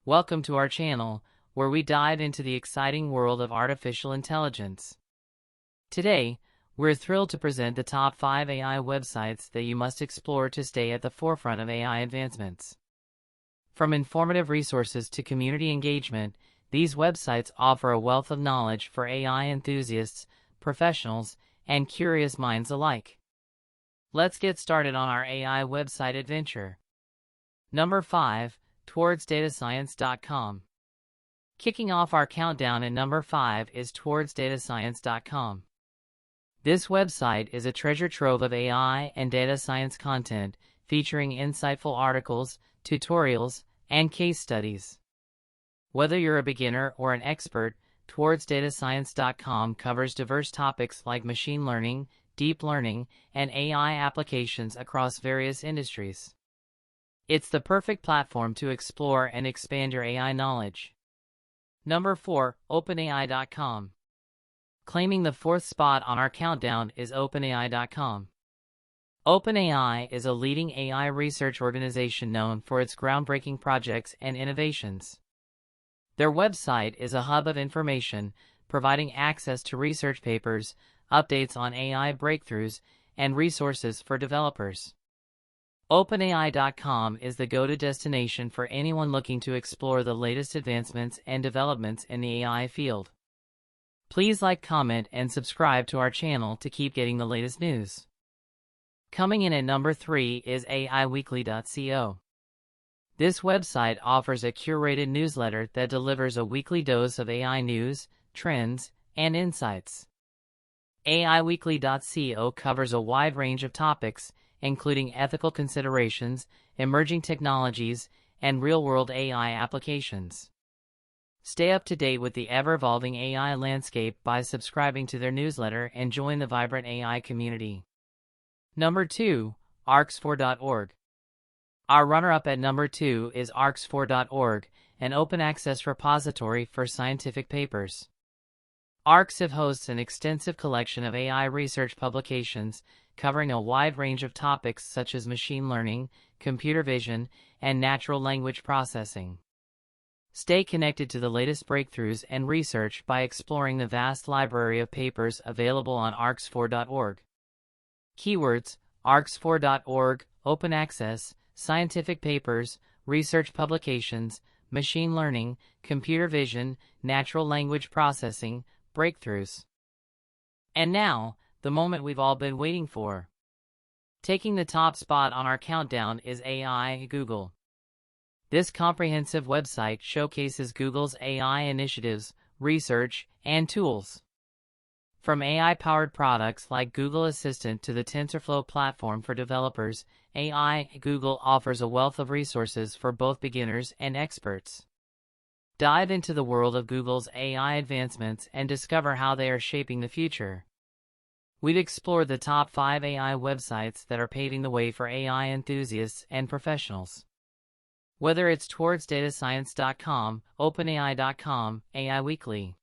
Welcome to our channel, where we dive into the exciting world of artificial intelligence. Today, we're thrilled to present the top 5 AI websites that you must explore to stay at the forefront of AI advancements. From informative resources to community engagement, these websites offer a wealth of knowledge for AI enthusiasts, professionals, and curious minds alike. Let's get started on our AI website adventure. Number 5. TowardsDataScience.com. Kicking off our countdown at number 5 is TowardsDataScience.com. This website is a treasure trove of AI and data science content, featuring insightful articles, tutorials, and case studies. Whether you're a beginner or an expert, TowardsDataScience.com covers diverse topics like machine learning, deep learning, and AI applications across various industries. It's the perfect platform to explore and expand your AI knowledge. Number 4. OpenAI.com. Claiming the 4th spot on our countdown is OpenAI.com. OpenAI is a leading AI research organization known for its groundbreaking projects and innovations. Their website is a hub of information, providing access to research papers, updates on AI breakthroughs, and resources for developers. OpenAI.com is the go-to destination for anyone looking to explore the latest advancements and developments in the AI field. Please like, comment, and subscribe to our channel to keep getting the latest news. Coming in at number 3 is AI.Weekly.co. This website offers a curated newsletter that delivers a weekly dose of AI news, trends, and insights. AI.Weekly.co covers a wide range of topics, including ethical considerations, emerging technologies, and real-world AI applications. Stay up to date with the ever-evolving AI landscape by subscribing to their newsletter and join the vibrant AI community. Number 2. Arcs4.org. Our runner-up at number 2 is Arcs4.org, an open-access repository for scientific papers. Arcs4 hosts an extensive collection of AI research publications covering a wide range of topics such as machine learning, computer vision, and natural language processing. Stay connected to the latest breakthroughs and research by exploring the vast library of papers available on Arcs4.org. Keywords: Arcs4.org, open access, scientific papers, research publications, machine learning, computer vision, natural language processing, breakthroughs. And now, the moment we've all been waiting for. Taking the top spot on our countdown is AI.Google. This comprehensive website showcases Google's AI initiatives, research, and tools. From AI-powered products like Google Assistant to the TensorFlow platform for developers, AI.Google offers a wealth of resources for both beginners and experts. Dive into the world of Google's AI advancements and discover how they are shaping the future. We've explored the top 5 AI websites that are paving the way for AI enthusiasts and professionals. Whether it's TowardsDataScience.com, OpenAI.com, AI Weekly,